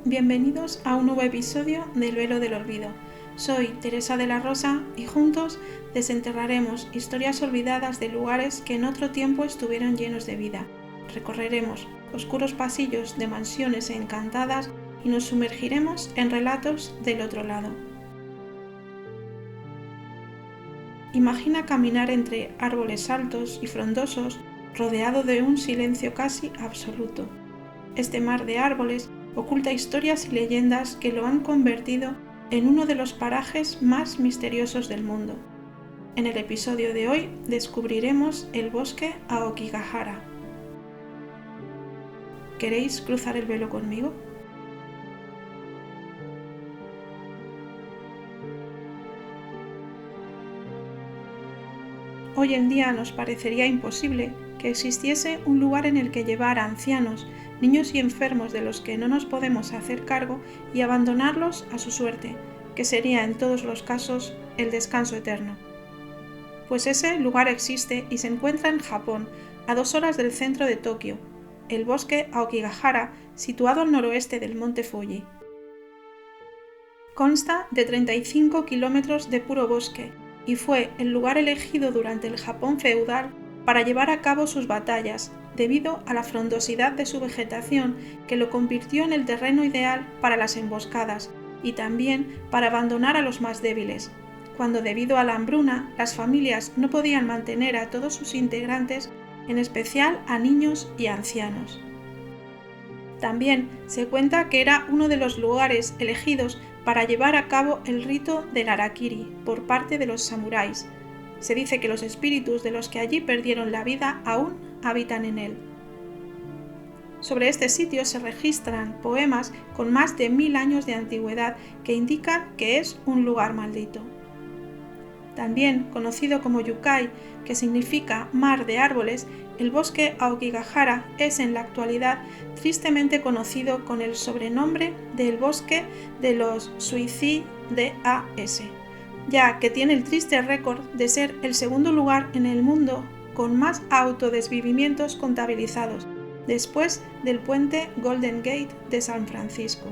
Bienvenidos a un nuevo episodio del Velo del Olvido. Soy Teresa de la Rosa y juntos desenterraremos historias olvidadas de lugares que en otro tiempo estuvieron llenos de vida. Recorreremos oscuros pasillos de mansiones encantadas y nos sumergiremos en relatos del otro lado. Imagina caminar entre árboles altos y frondosos, rodeado de un silencio casi absoluto. Este mar de árboles oculta historias y leyendas que lo han convertido en uno de los parajes más misteriosos del mundo. En el episodio de hoy descubriremos el bosque Aokigahara. ¿Queréis cruzar el velo conmigo? Hoy en día nos parecería imposible que existiese un lugar en el que llevar a ancianos, niños y enfermos de los que no nos podemos hacer cargo y abandonarlos a su suerte, que sería en todos los casos el descanso eterno. Pues ese lugar existe y se encuentra en Japón, a 2 horas del centro de Tokio, el bosque Aokigahara, situado al noroeste del monte Fuji. Consta de 35 kilómetros de puro bosque y fue el lugar elegido durante el Japón feudal para llevar a cabo sus batallas, debido a la frondosidad de su vegetación que lo convirtió en el terreno ideal para las emboscadas y también para abandonar a los más débiles, cuando debido a la hambruna las familias no podían mantener a todos sus integrantes, en especial a niños y ancianos. También se cuenta que era uno de los lugares elegidos para llevar a cabo el rito del harakiri por parte de los samuráis. Se dice que los espíritus de los que allí perdieron la vida aún habitan en él. Sobre este sitio se registran poemas con más de 1000 años de antigüedad que indican que es un lugar maldito. También conocido como Yukai, que significa mar de árboles, el bosque Aokigahara es en la actualidad tristemente conocido con el sobrenombre del bosque de los Suicide-as, ya que tiene el triste récord de ser el segundo lugar en el mundo con más autodesvivimientos contabilizados, después del puente Golden Gate de San Francisco.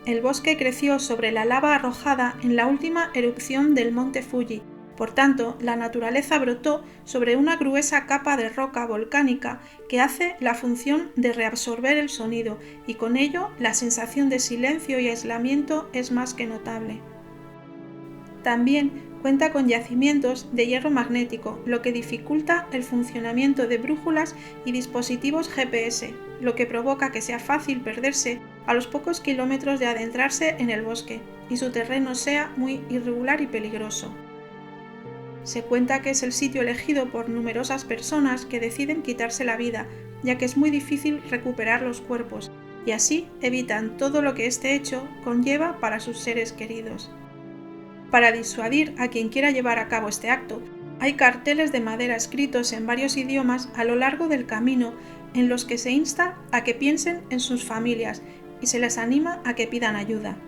El bosque creció sobre la lava arrojada en la última erupción del monte Fuji. Por tanto, la naturaleza brotó sobre una gruesa capa de roca volcánica que hace la función de reabsorber el sonido y con ello la sensación de silencio y aislamiento es más que notable. También cuenta con yacimientos de hierro magnético, lo que dificulta el funcionamiento de brújulas y dispositivos GPS, lo que provoca que sea fácil perderse a los pocos kilómetros de adentrarse en el bosque y su terreno sea muy irregular y peligroso. Se cuenta que es el sitio elegido por numerosas personas que deciden quitarse la vida, ya que es muy difícil recuperar los cuerpos, y así evitan todo lo que este hecho conlleva para sus seres queridos. Para disuadir a quien quiera llevar a cabo este acto, hay carteles de madera escritos en varios idiomas a lo largo del camino en los que se insta a que piensen en sus familias y se les anima a que pidan ayuda.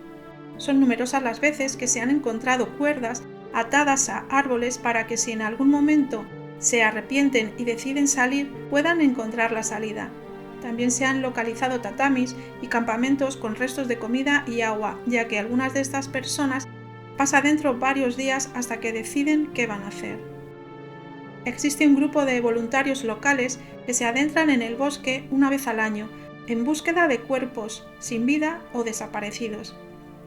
Son numerosas las veces que se han encontrado cuerdas atadas a árboles para que si en algún momento se arrepienten y deciden salir, puedan encontrar la salida. También se han localizado tatamis y campamentos con restos de comida y agua, ya que algunas de estas personas pasan dentro varios días hasta que deciden qué van a hacer. Existe un grupo de voluntarios locales que se adentran en el bosque una vez al año, en búsqueda de cuerpos sin vida o desaparecidos.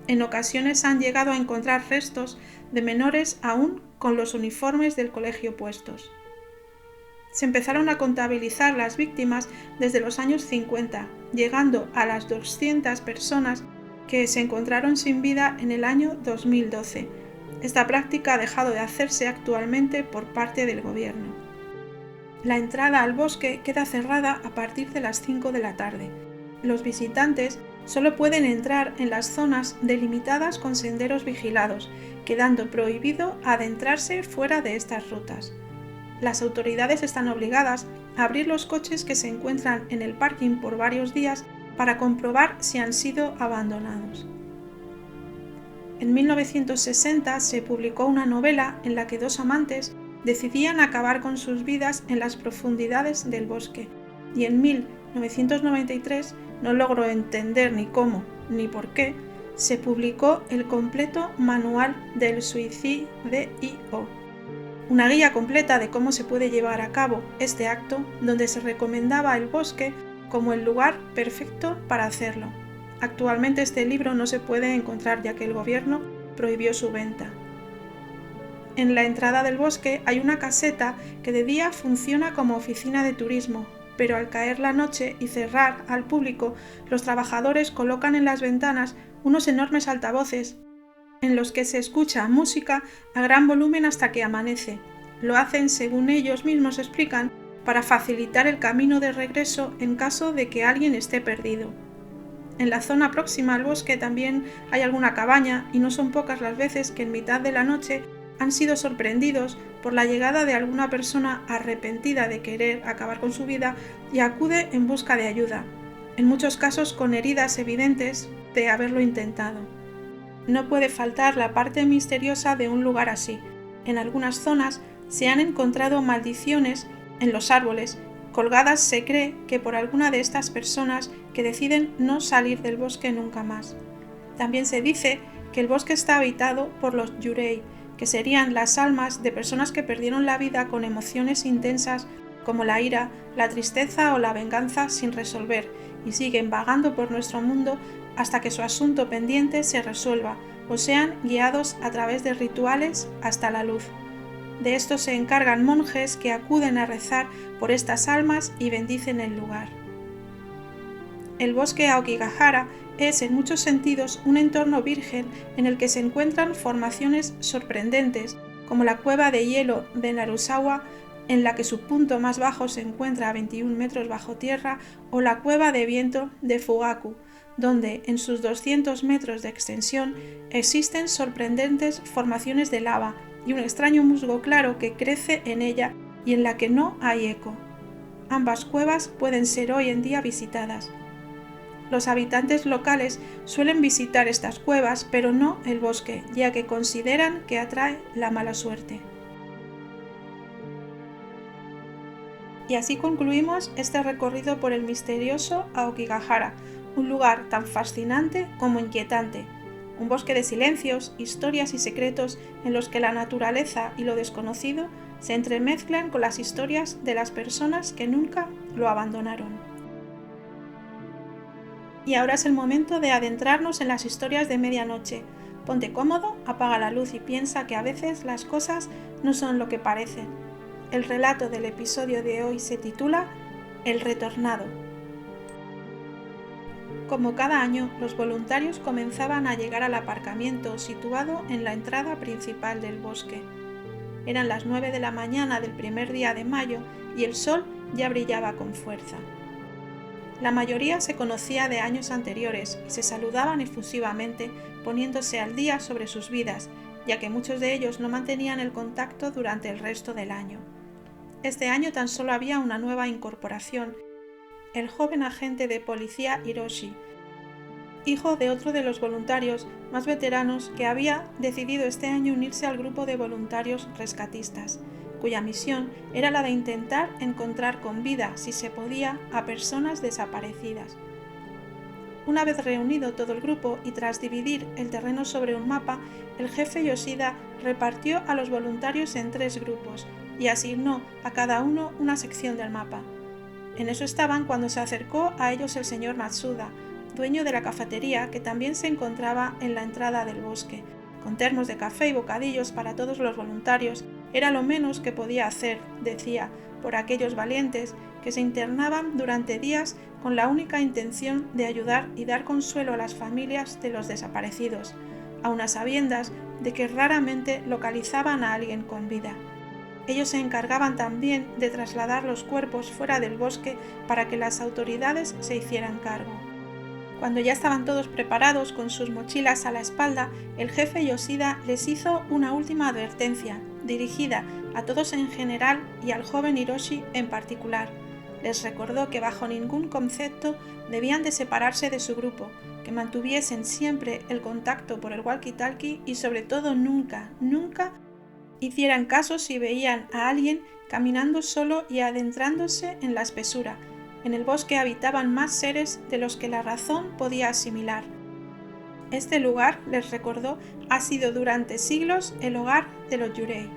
En ocasiones han llegado a encontrar restos de menores aún con los uniformes del colegio puestos. Se empezaron a contabilizar las víctimas desde los años 50, llegando a las 200 personas que se encontraron sin vida en el año 2012. Esta práctica ha dejado de hacerse actualmente por parte del gobierno. La entrada al bosque queda cerrada a partir de las 5 de la tarde. Los visitantes solo pueden entrar en las zonas delimitadas con senderos vigilados, quedando prohibido adentrarse fuera de estas rutas. Las autoridades están obligadas a abrir los coches que se encuentran en el parking por varios días para comprobar si han sido abandonados. En 1960 se publicó una novela en la que 2 amantes decidían acabar con sus vidas en las profundidades del bosque, y en 1993 no logro entender ni cómo ni por qué, se publicó el completo Manual del Suïcide una guía completa de cómo se puede llevar a cabo este acto, donde se recomendaba el bosque como el lugar perfecto para hacerlo. Actualmente este libro no se puede encontrar ya que el gobierno prohibió su venta. En la entrada del bosque hay una caseta que de día funciona como oficina de turismo, pero al caer la noche y cerrar al público, los trabajadores colocan en las ventanas unos enormes altavoces en los que se escucha música a gran volumen hasta que amanece. Lo hacen, según ellos mismos explican, para facilitar el camino de regreso en caso de que alguien esté perdido. En la zona próxima al bosque también hay alguna cabaña y no son pocas las veces que en mitad de la noche han sido sorprendidos por la llegada de alguna persona arrepentida de querer acabar con su vida y acude en busca de ayuda, en muchos casos con heridas evidentes de haberlo intentado. No puede faltar la parte misteriosa de un lugar así. En algunas zonas se han encontrado maldiciones en los árboles. Colgadas se cree que por alguna de estas personas que deciden no salir del bosque nunca más. También se dice que el bosque está habitado por los yurei, que serían las almas de personas que perdieron la vida con emociones intensas como la ira, la tristeza o la venganza sin resolver y siguen vagando por nuestro mundo hasta que su asunto pendiente se resuelva o sean guiados a través de rituales hasta la luz. De esto se encargan monjes que acuden a rezar por estas almas y bendicen el lugar. El bosque Aokigahara es en muchos sentidos un entorno virgen en el que se encuentran formaciones sorprendentes, como la cueva de hielo de Narusawa, en la que su punto más bajo se encuentra a 21 metros bajo tierra, o la cueva de viento de Fugaku, donde en sus 200 metros de extensión existen sorprendentes formaciones de lava y un extraño musgo claro que crece en ella y en la que no hay eco. Ambas cuevas pueden ser hoy en día visitadas. Los habitantes locales suelen visitar estas cuevas, pero no el bosque, ya que consideran que atrae la mala suerte. Y así concluimos este recorrido por el misterioso Aokigahara, un lugar tan fascinante como inquietante, un bosque de silencios, historias y secretos en los que la naturaleza y lo desconocido se entremezclan con las historias de las personas que nunca lo abandonaron. Y ahora es el momento de adentrarnos en las historias de medianoche. Ponte cómodo, apaga la luz y piensa que a veces las cosas no son lo que parecen. El relato del episodio de hoy se titula El Retornado. Como cada año, los voluntarios comenzaban a llegar al aparcamiento situado en la entrada principal del bosque. Eran las 9 de la mañana del primer día de mayo y el sol ya brillaba con fuerza. La mayoría se conocía de años anteriores y se saludaban efusivamente, poniéndose al día sobre sus vidas, ya que muchos de ellos no mantenían el contacto durante el resto del año. Este año tan solo había una nueva incorporación, el joven agente de policía Hiroshi, hijo de otro de los voluntarios más veteranos que había decidido este año unirse al grupo de voluntarios rescatistas, cuya misión era la de intentar encontrar con vida, si se podía, a personas desaparecidas. Una vez reunido todo el grupo y tras dividir el terreno sobre un mapa, el jefe Yoshida repartió a los voluntarios en 3 grupos y asignó a cada uno una sección del mapa. En eso estaban cuando se acercó a ellos el señor Matsuda, dueño de la cafetería que también se encontraba en la entrada del bosque, con termos de café y bocadillos para todos los voluntarios. Era lo menos que podía hacer, decía, por aquellos valientes que se internaban durante días con la única intención de ayudar y dar consuelo a las familias de los desaparecidos, aun a sabiendas de que raramente localizaban a alguien con vida. Ellos se encargaban también de trasladar los cuerpos fuera del bosque para que las autoridades se hicieran cargo. Cuando ya estaban todos preparados con sus mochilas a la espalda, el jefe Yoshida les hizo una última advertencia, dirigida a todos en general y al joven Hiroshi en particular. Les recordó que bajo ningún concepto debían de separarse de su grupo, que mantuviesen siempre el contacto por el walkie-talkie y sobre todo nunca hicieran caso si veían a alguien caminando solo y adentrándose en la espesura, En el bosque habitaban más seres de los que la razón podía asimilar. Este lugar, les recordó, ha sido durante siglos el hogar de los Yurei.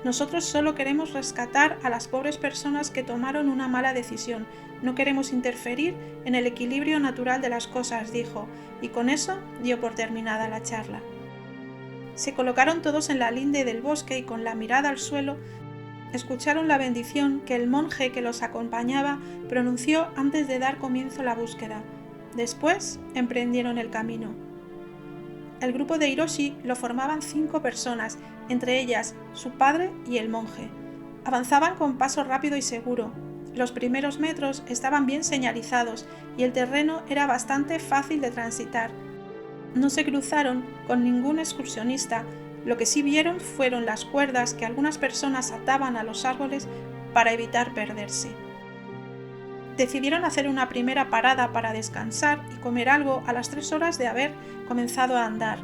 Nosotros solo queremos rescatar a las pobres personas que tomaron una mala decisión. No queremos interferir en el equilibrio natural de las cosas, dijo, y con eso dio por terminada la charla. Se colocaron todos en la linde del bosque y con la mirada al suelo escucharon la bendición que el monje que los acompañaba pronunció antes de dar comienzo a la búsqueda. Después emprendieron el camino. El grupo de Hiroshi lo formaban 5 personas, entre ellas su padre y el monje. Avanzaban con paso rápido y seguro. Los primeros metros estaban bien señalizados y el terreno era bastante fácil de transitar. No se cruzaron con ningún excursionista. Lo que sí vieron fueron las cuerdas que algunas personas ataban a los árboles para evitar perderse. Decidieron hacer una primera parada para descansar y comer algo a las 3 horas de haber comenzado a andar.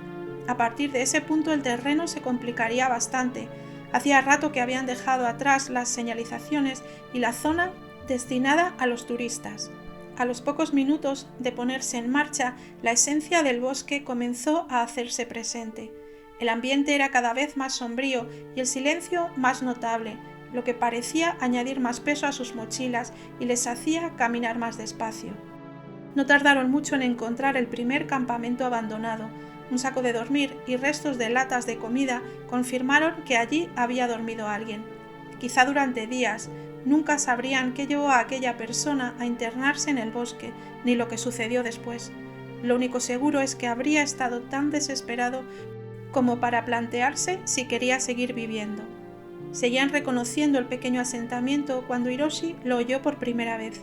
A partir de ese punto el terreno se complicaría bastante. Hacía rato que habían dejado atrás las señalizaciones y la zona destinada a los turistas. A los pocos minutos de ponerse en marcha, la esencia del bosque comenzó a hacerse presente. El ambiente era cada vez más sombrío y el silencio más notable, lo que parecía añadir más peso a sus mochilas y les hacía caminar más despacio. No tardaron mucho en encontrar el primer campamento abandonado. Un saco de dormir y restos de latas de comida confirmaron que allí había dormido alguien. Quizá durante días. Nunca sabrían qué llevó a aquella persona a internarse en el bosque, ni lo que sucedió después. Lo único seguro es que habría estado tan desesperado como para plantearse si quería seguir viviendo. Seguían reconociendo el pequeño asentamiento cuando Hiroshi lo oyó por primera vez.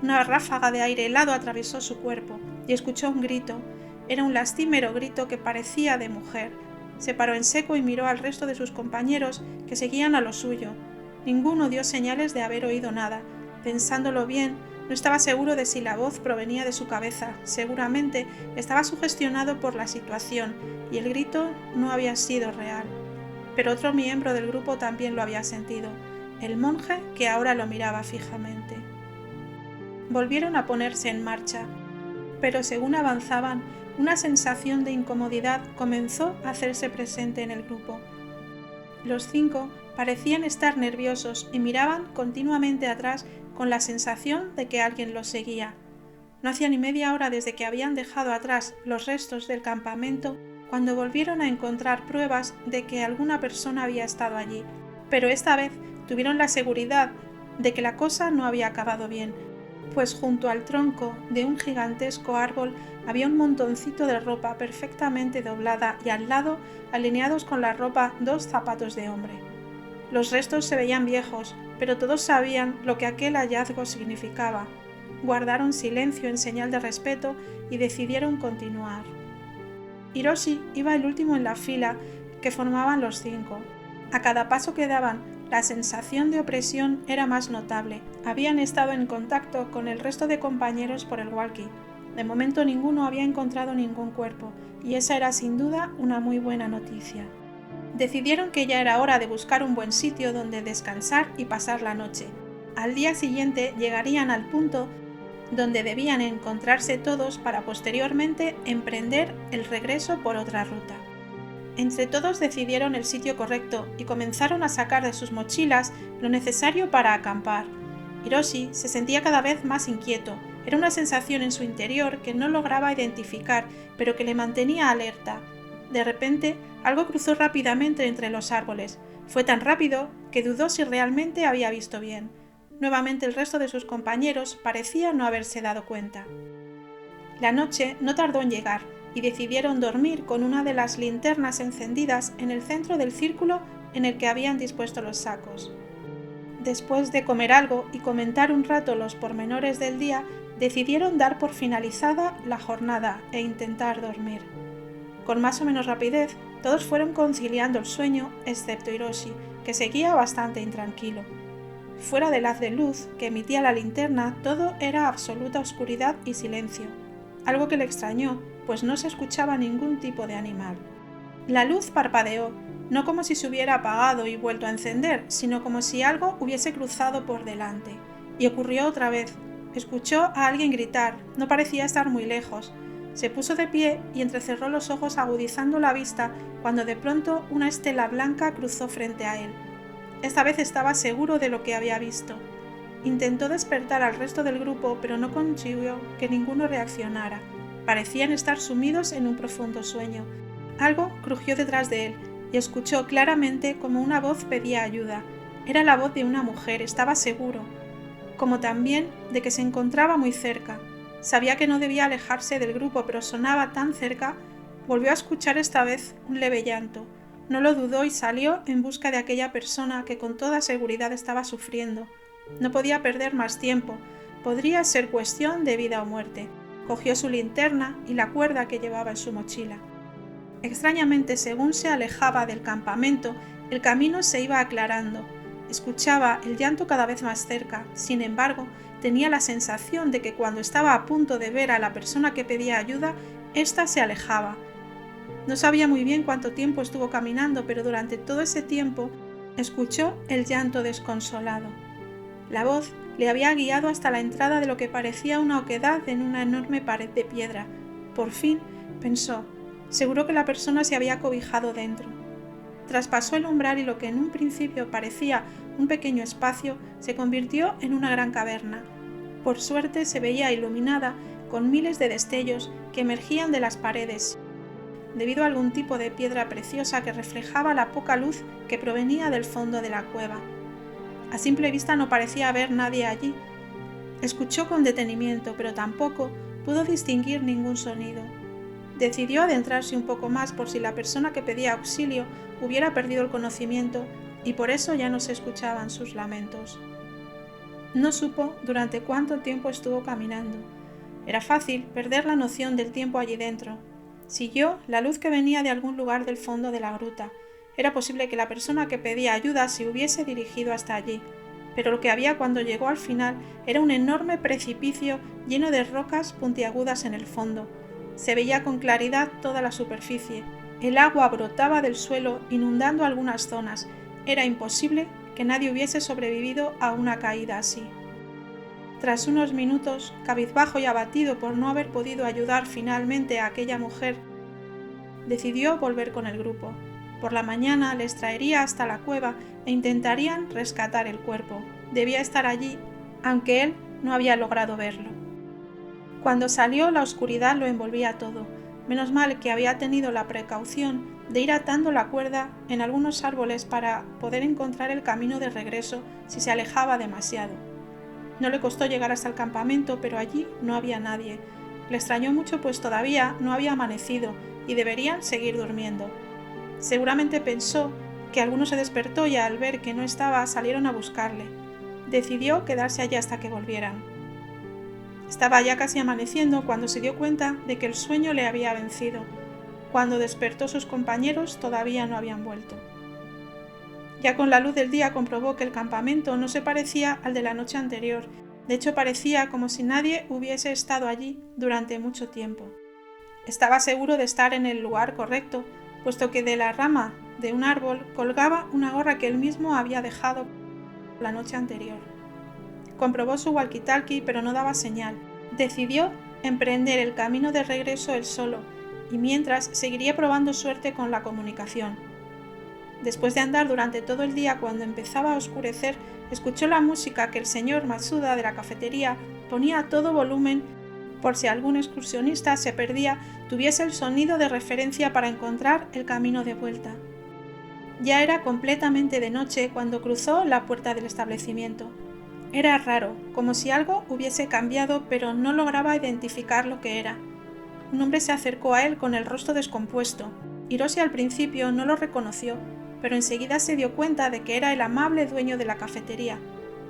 Una ráfaga de aire helado atravesó su cuerpo y escuchó un grito. Era un lastimero grito que parecía de mujer. Se paró en seco y miró al resto de sus compañeros que seguían a lo suyo. Ninguno dio señales de haber oído nada. Pensándolo bien, no estaba seguro de si la voz provenía de su cabeza. Seguramente estaba sugestionado por la situación y el grito no había sido real. Pero otro miembro del grupo también lo había sentido, el monje que ahora lo miraba fijamente. Volvieron a ponerse en marcha, pero según avanzaban, una sensación de incomodidad comenzó a hacerse presente en el grupo. Los 5 parecían estar nerviosos y miraban continuamente atrás con la sensación de que alguien los seguía. No hacía ni media hora desde que habían dejado atrás los restos del campamento cuando volvieron a encontrar pruebas de que alguna persona había estado allí, pero esta vez tuvieron la seguridad de que la cosa no había acabado bien, pues junto al tronco de un gigantesco árbol había un montoncito de ropa perfectamente doblada y al lado, alineados con la ropa, 2 zapatos de hombre. Los restos se veían viejos, pero todos sabían lo que aquel hallazgo significaba. Guardaron silencio en señal de respeto y decidieron continuar. Hiroshi iba el último en la fila que formaban los 5. A cada paso que daban, la sensación de opresión era más notable. Habían estado en contacto con el resto de compañeros por el walkie. De momento ninguno había encontrado ningún cuerpo, y esa era sin duda una muy buena noticia. Decidieron que ya era hora de buscar un buen sitio donde descansar y pasar la noche. Al día siguiente llegarían al punto donde debían encontrarse todos para posteriormente emprender el regreso por otra ruta. Entre todos decidieron el sitio correcto y comenzaron a sacar de sus mochilas lo necesario para acampar. Hiroshi se sentía cada vez más inquieto. Era una sensación en su interior que no lograba identificar, pero que le mantenía alerta. De repente, algo cruzó rápidamente entre los árboles. Fue tan rápido que dudó si realmente había visto bien. Nuevamente el resto de sus compañeros parecía no haberse dado cuenta. La noche no tardó en llegar y decidieron dormir con una de las linternas encendidas en el centro del círculo en el que habían dispuesto los sacos. Después de comer algo y comentar un rato los pormenores del día, decidieron dar por finalizada la jornada e intentar dormir. Con más o menos rapidez, todos fueron conciliando el sueño, excepto Hiroshi, que seguía bastante intranquilo. Fuera del haz de luz que emitía la linterna, todo era absoluta oscuridad y silencio, algo que le extrañó, pues no se escuchaba ningún tipo de animal. La luz parpadeó, no como si se hubiera apagado y vuelto a encender, sino como si algo hubiese cruzado por delante. Y ocurrió otra vez. Escuchó a alguien gritar, no parecía estar muy lejos. Se puso de pie y entrecerró los ojos agudizando la vista cuando de pronto una estela blanca cruzó frente a él. Esta vez estaba seguro de lo que había visto. Intentó despertar al resto del grupo, pero no consiguió que ninguno reaccionara. Parecían estar sumidos en un profundo sueño. Algo crujió detrás de él y escuchó claramente como una voz pedía ayuda. Era la voz de una mujer, estaba seguro, como también de que se encontraba muy cerca. Sabía que no debía alejarse del grupo, pero sonaba tan cerca. Volvió a escuchar esta vez un leve llanto. No lo dudó y salió en busca de aquella persona que con toda seguridad estaba sufriendo. No podía perder más tiempo. Podría ser cuestión de vida o muerte. Cogió su linterna y la cuerda que llevaba en su mochila. Extrañamente, según se alejaba del campamento, el camino se iba aclarando. Escuchaba el llanto cada vez más cerca. Sin embargo, tenía la sensación de que cuando estaba a punto de ver a la persona que pedía ayuda, ésta se alejaba. No sabía muy bien cuánto tiempo estuvo caminando, pero durante todo ese tiempo escuchó el llanto desconsolado. La voz le había guiado hasta la entrada de lo que parecía una oquedad en una enorme pared de piedra. Por fin, pensó, seguro que la persona se había cobijado dentro. Traspasó el umbral y lo que en un principio parecía un pequeño espacio se convirtió en una gran caverna. Por suerte se veía iluminada con miles de destellos que emergían de las paredes, debido a algún tipo de piedra preciosa que reflejaba la poca luz que provenía del fondo de la cueva. A simple vista no parecía haber nadie allí. Escuchó con detenimiento, pero tampoco pudo distinguir ningún sonido. Decidió adentrarse un poco más por si la persona que pedía auxilio hubiera perdido el conocimiento y por eso ya no se escuchaban sus lamentos. No supo durante cuánto tiempo estuvo caminando. Era fácil perder la noción del tiempo allí dentro. Siguió la luz que venía de algún lugar del fondo de la gruta. Era posible que la persona que pedía ayuda se hubiese dirigido hasta allí, pero lo que había cuando llegó al final era un enorme precipicio lleno de rocas puntiagudas en el fondo. Se veía con claridad toda la superficie. El agua brotaba del suelo, inundando algunas zonas. Era imposible que nadie hubiese sobrevivido a una caída así. Tras unos minutos, cabizbajo y abatido por no haber podido ayudar finalmente a aquella mujer, decidió volver con el grupo. Por la mañana les traería hasta la cueva e intentarían rescatar el cuerpo. Debía estar allí, aunque él no había logrado verlo. Cuando salió, la oscuridad lo envolvía todo. Menos mal que había tenido la precaución de ir atando la cuerda en algunos árboles para poder encontrar el camino de regreso si se alejaba demasiado. No le costó llegar hasta el campamento, pero allí no había nadie. Le extrañó mucho, pues todavía no había amanecido y deberían seguir durmiendo. Seguramente pensó que alguno se despertó y al ver que no estaba salieron a buscarle. Decidió quedarse allí hasta que volvieran. Estaba ya casi amaneciendo cuando se dio cuenta de que el sueño le había vencido. Cuando despertó, sus compañeros todavía no habían vuelto. Ya con la luz del día comprobó que el campamento no se parecía al de la noche anterior. De hecho, parecía como si nadie hubiese estado allí durante mucho tiempo. Estaba seguro de estar en el lugar correcto, puesto que de la rama de un árbol colgaba una gorra que él mismo había dejado la noche anterior. Comprobó su walkie-talkie, pero no daba señal. Decidió emprender el camino de regreso él solo, y mientras seguiría probando suerte con la comunicación. Después de andar durante todo el día, cuando empezaba a oscurecer, escuchó la música que el señor Matsuda de la cafetería ponía a todo volumen por si algún excursionista se perdía, tuviese el sonido de referencia para encontrar el camino de vuelta. Ya era completamente de noche cuando cruzó la puerta del establecimiento. Era raro, como si algo hubiese cambiado, pero no lograba identificar lo que era. Un hombre se acercó a él con el rostro descompuesto. Hiroshi al principio no lo reconoció, pero enseguida se dio cuenta de que era el amable dueño de la cafetería.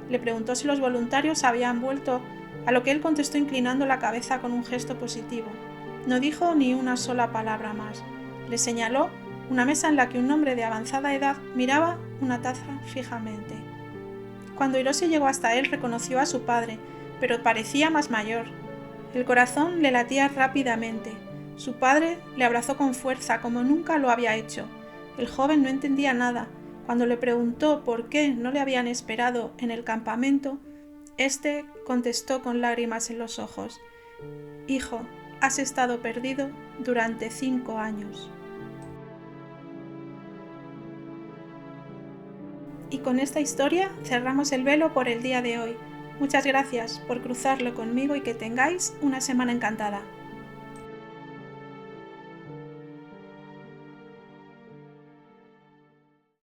Le preguntó si los voluntarios habían vuelto, a lo que él contestó inclinando la cabeza con un gesto positivo. No dijo ni una sola palabra más. Le señaló una mesa en la que un hombre de avanzada edad miraba una taza fijamente. Cuando Hiroshi llegó hasta él, reconoció a su padre, pero parecía más mayor. El corazón le latía rápidamente. Su padre le abrazó con fuerza, como nunca lo había hecho. El joven no entendía nada. Cuando le preguntó por qué no le habían esperado en el campamento, Este contestó con lágrimas en los ojos: «Hijo, has estado perdido durante 5 años». Y con esta historia cerramos el velo por el día de hoy. Muchas gracias por cruzarlo conmigo y que tengáis una semana encantada.